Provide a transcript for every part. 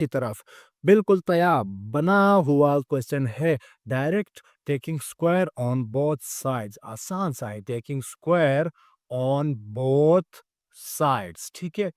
की तरफ बिल्कुल तैयार बना हुआ क्वेश्चन है। Direct taking square on both sides, आसान सा है, taking square on both sides, ठीक है।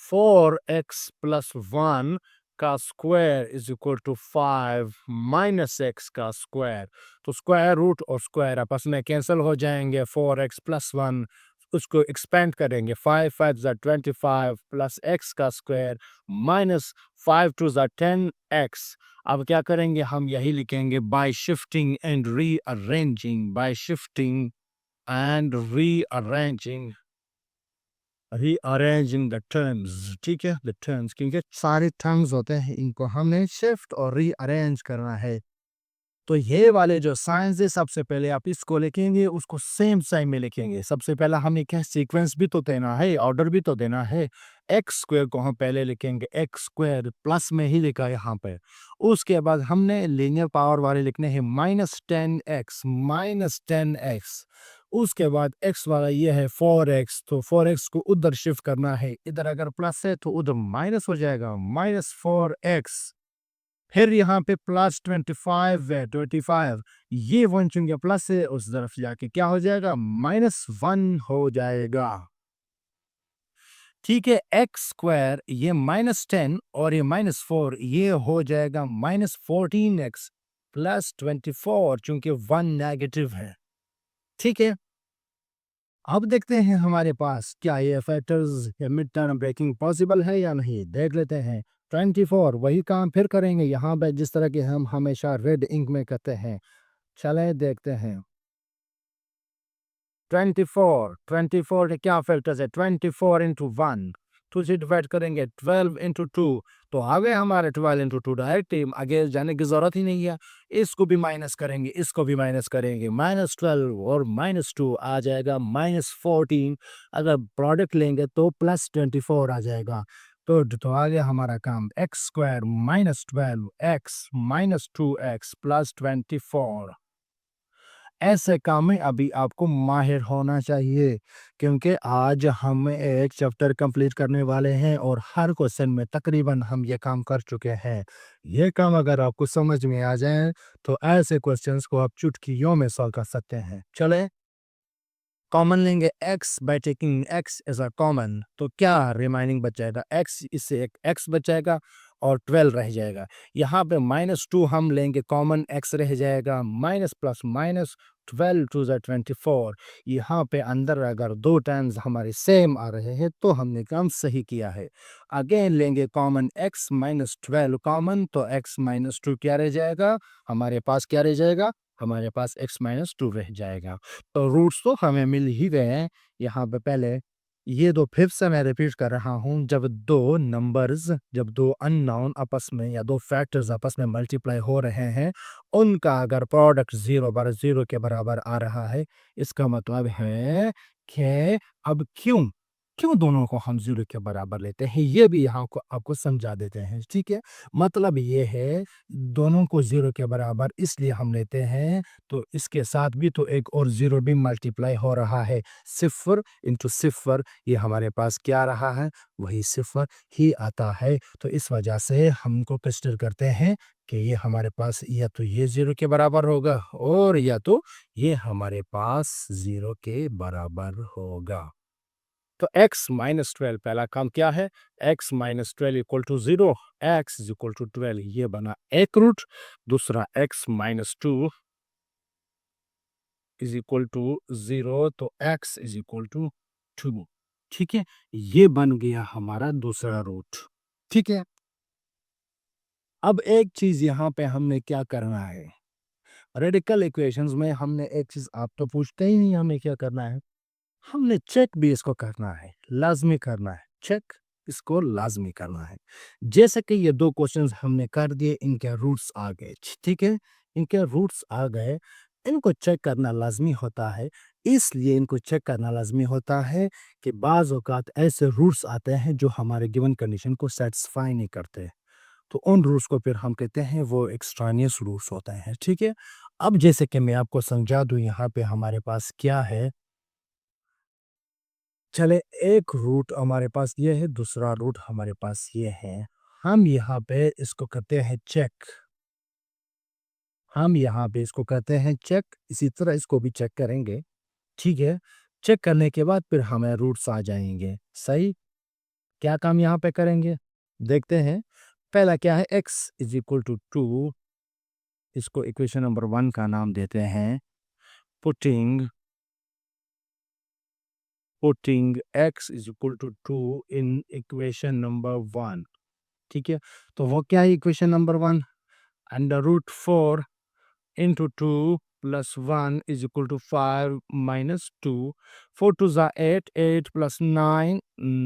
4x प्लस 1 का square is equal to 5 minus x का स्क्वायर। तो स्क्वायर रूट और स्क्वायर आपस में कैंसिल हो जाएंगे। 4x प्लस 1 उसको एक्सपेंड करेंगे, 5 5 ज़ा 25 प्लस एक्स का स्क्वायर माइनस 5 2 ज़ा 10x। अब क्या करेंगे, हम यही लिखेंगे bye shifting and rearranging, bye shifting and rearranging the terms, ठीक है, द टर्म्स, क्योंकि सारे टर्म्स होते हैं, इनको हमने शिफ्ट और रीअरेंज करना है। तो ये वाले जो साइंस है, सबसे पहले आप इसको लिखेंगे, उसको सेम साइन में लिखेंगे। सबसे पहला हमें क्या सीक्वेंस भी तो देना है, ऑर्डर भी तो देना है। एक्स स्क्वायर को हम पहले लिखेंगे, एक्स स्क्वायर प्लस में ही लिखा है यहाँ पे। उसके बाद हमने लीनियर पावर वाले लिखने हैं -10x। उसके बाद x वाला ये है 4x, तो 4x को उधर शिफ्ट करना है, इधर अगर प्लस है तो उधर माइनस हो जाएगा, -4x। फिर यहाँ पे प्लस 25 है, 25 ये वन चुन प्लस है, उस तरफ जाके क्या हो जाएगा, -1 हो जाएगा, ठीक है। एक्स स्क्वायर ये -10 और ये -4 ये हो जाएगा -14x प्लस 24, चूंकि 1 नेगेटिव है, ठीक है। अब देखते हैं हमारे पास क्या ये factors mid term breaking possible है या नहीं, देख लेते हैं। 24 वही काम फिर करेंगे यहाँ पे जिस तरह के हम हमेशा रेड इंक में करते हैं। चले देखते हैं। 24 के क्या फैक्टर्स है, 24 इंटू 1 2 से डिवाइड करेंगे, 12 इंटू 2 तो आ गए हमारे 12 इंटू 2, डायरेक्ट आगे जाने की जरूरत ही नहीं है। इसको भी माइनस करेंगे, इसको भी माइनस करेंगे, -12 और -2 आ जाएगा -14। अगर प्रोडक्ट लेंगे तो +24 आ जाएगा। तो आ गया हमारा काम, एक्स स्क्वायर -12x -2x +24। ऐसे काम में अभी आपको माहिर होना चाहिए, क्योंकि आज हम एक चैप्टर कंप्लीट करने वाले हैं और हर क्वेश्चन में तकरीबन हम ये काम कर चुके हैं। ये काम अगर आपको समझ में आ जाए तो ऐसे क्वेश्चंस को आप चुटकियों में सॉल्व कर सकते हैं। चले कॉमन लेंगे x by taking x as a common, तो क्या रिमाइनिंग बच जाएगा, x इससे एक x बच जाएगा और 12 रह जाएगा। यहाँ पे -2 हम लेंगे कॉमन, x रह जाएगा, माइनस प्लस माइनस 12 2 ज़ा 24। यहाँ पे अंदर अगर दो टर्म्स हमारे सेम आ रहे हैं तो हमने काम सही किया है। अगेन लेंगे कॉमन x -12 कॉमन, तो x -2 क्या रह जाएगा, हमारे पास क्या रह जाएगा, हमारे पास x -2 रह जाएगा। तो रूट्स तो हमें मिल ही गए हैं। यहाँ पे पहले ये दो फिर से मैं रिपीट कर रहा हूँ, जब दो अननोन आपस में या दो फैक्टर्स आपस में मल्टीप्लाई हो रहे हैं, उनका अगर प्रोडक्ट 0 के बराबर आ रहा है, इसका मतलब है कि अब क्यों क्यों दोनों को हम 0 के बराबर लेते हैं, ये भी यहाँ को आपको समझा देते हैं, ठीक है। मतलब ये है, दोनों को 0 के बराबर इसलिए हम लेते हैं, तो इसके साथ भी तो एक और 0 भी मल्टीप्लाई हो रहा है, 0 इंटू 0 ये हमारे पास क्या रहा है, वही 0 ही आता है। तो इस वजह से हमको कंसिडर करते हैं कि ये हमारे पास या तो ये 0 के बराबर होगा और या तो ये हमारे पास 0 के बराबर होगा। तो x -12 पहला काम क्या है, x -12 equal to 0, x is equal to 12, ये बना एक रूट। दूसरा x -2 इज इक्वल टू 0, तो x इज इक्वल टू 2, ठीक है। ये बन गया हमारा दूसरा रूट, ठीक है। अब एक चीज यहाँ पे हमने क्या करना है, रेडिकल इक्वेशंस में हमने एक चीज, आप तो पूछते ही नहीं हमें क्या करना है, हमने चेक भी इसको करना है, लाजमी करना है, चेक इसको लाजमी करना है। जैसे कि ये दो क्वेश्चंस हमने कर दिए, इनके रूट्स आ गए, ठीक है, इनके रूट्स आ गए, इनको चेक करना लाजमी होता है। इसलिए इनको चेक करना लाजमी होता है कि बाज़ औक़ात ऐसे रूट्स आते हैं जो हमारे गिवन कंडीशन को सेटिस्फाई नहीं करते, तो उन रूल्स को फिर हम कहते हैं वो एक्सट्रानियस रूल्स होते हैं, ठीक है। अब जैसे कि मैं आपको समझा दूं, यहाँ पे हमारे पास क्या है, चले एक रूट हमारे पास ये है, दूसरा रूट हमारे पास ये है। हम यहाँ पे इसको करते हैं चेक। हम यहाँ पे इसको करते हैं चेक, इसी तरह इसको भी चेक करेंगे, ठीक है? चेक करने के बाद फिर हमें रूट्स आ जाएँगे, सही? क्या काम यहाँ पे करेंगे? देखते हैं। पहला क्या है x इज़ इक्वल टू 2, इसको इक्वेशन नंबर 1 का नाम देते हैं। Putting putting x is equal to 2 in equation number 1, ठीक है? तो वो क्या है equation number 1? Under root 4 into 2 plus 1 is equal to 5 minus 2, 4 2 ज़ा 8, 8 plus 9,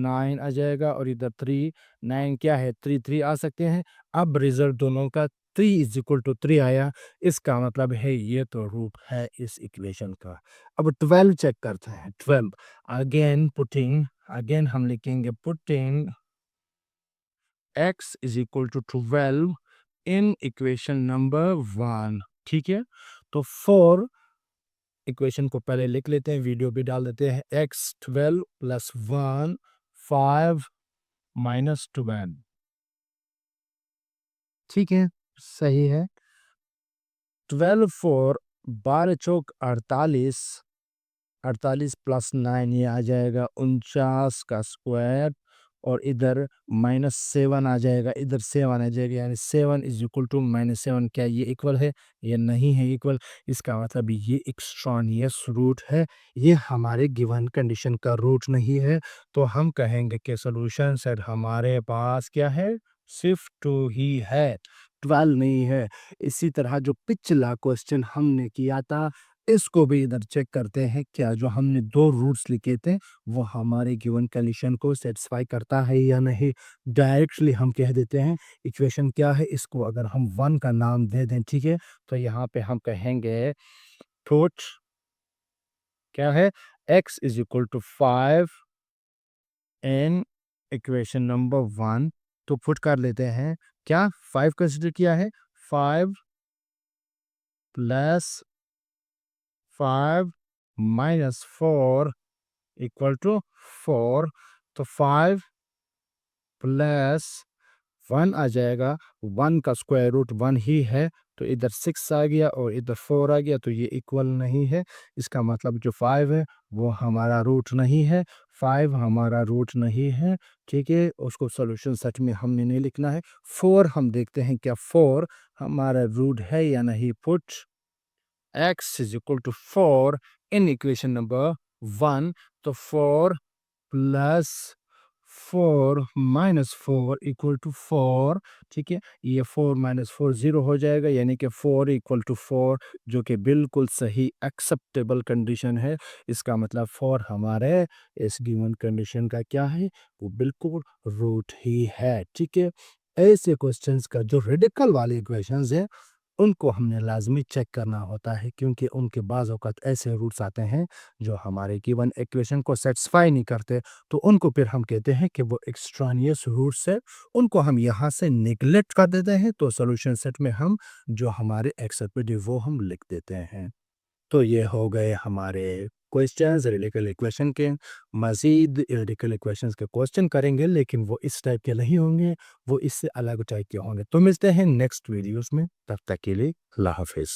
9 आ जाएगा और इधर 3, 9 क्या है 3 3 आ सकते हैं। अब रिजल्ट दोनों का 3 इज इक्वल टू 3 आया, इसका मतलब है ये तो रूट है इस इक्वेशन का। अब 12 चेक करते हैं। 12 अगेन हम लिखेंगे putting x is equal to 12 in equation number 1, ठीक है? तो 4 इक्वेशन को पहले लिख लेते हैं, वीडियो भी डाल देते हैं। x 12 प्लस 1 5 माइनस 12, ठीक है? सही है। 12 4 12 चौक 48, 48 प्लस 9 ये आ जाएगा 49 का स्क्वायर और इधर माइनस 7 आ जाएगा, इधर 7 आ जाएगा, यानी 7 इज इक्वल टू माइनस 7। क्या ये इक्वल है? ये नहीं है इक्वल। इसका मतलब ये एक्सट्रानियस रूट है, ये हमारे गिवन कंडीशन का रूट नहीं है। तो हम कहेंगे कि सॉल्यूशन सेट हमारे पास क्या है? सिर्फ 2 ही है, 12 नहीं है। इसी तरह जो पिछला क्वेश्चन हमने किया था, इसको भी इधर चेक करते हैं, क्या जो हमने 2 रूट्स लिखे थे, वो हमारे गिवन कंडीशन को सैटिस्फाई करता है या नहीं। डायरेक्टली हम कह देते हैं इक्वेशन क्या है, इसको अगर हम 1 का नाम दे दें, ठीक है? तो यहाँ पे हम कहेंगे पुट क्या है? x is equal to 5 in equation number 1, तो पुट कर लेते हैं। क्या 5 कंसीडर किया है? 5 प्लस 5 माइनस 4 इक्वल टू 4, तो 5 प्लस 1 आ जाएगा, 1 का स्क्वायर रूट 1 ही है, तो इधर 6 आ गया और इधर 4 आ गया, तो ये इक्वल नहीं है। इसका मतलब जो 5 है वो हमारा रूट नहीं है, 5 हमारा रूट नहीं है, ठीक है? उसको सॉल्यूशन सेट में हमने नहीं लिखना है। 4 हम देखते हैं क्या 4 हमारा रूट है या नहीं। Put x is equal to 4 in equation number 1, तो 4 प्लस 4 माइनस 4 इक्वल टू 4, ठीक है? ये 4 माइनस 4 0 हो जाएगा, यानी कि 4 इक्वल टू 4, जो कि बिल्कुल सही एक्सेप्टेबल कंडीशन है। इसका मतलब 4 हमारे इस गिवन कंडीशन का क्या है? वो बिल्कुल रूट ही है, ठीक है? ऐसे क्वेश्चंस का जो रेडिकल वाले इक्वेशंस है, उनको हमने लाज़मी चेक करना होता है, क्योंकि उनके बाज़ औक़ात ऐसे रूट्स आते हैं जो हमारे गिवन इक्वेशन को सैटिस्फाई नहीं करते, तो उनको फिर हम कहते हैं कि वो एक्सट्रानियस रूट्स है, उनको हम यहाँ से नेग्लेक्ट कर देते हैं, तो सॉल्यूशन सेट में हम जो हमारे एक्सेप्टेड वो हम लिख देते हैं। तो ये हो गए हमारे क्वेश्चंस रेडिकल इक्वेशन के। मज़ीद रेडिकल इक्वेशंस के क्वेश्चन करेंगे, लेकिन वो इस टाइप के नहीं होंगे, वो इससे अलग टाइप के होंगे। तो मिलते हैं नेक्स्ट वीडियोज़ में, तब तक के लिए अल्लाह हाफ़िज़।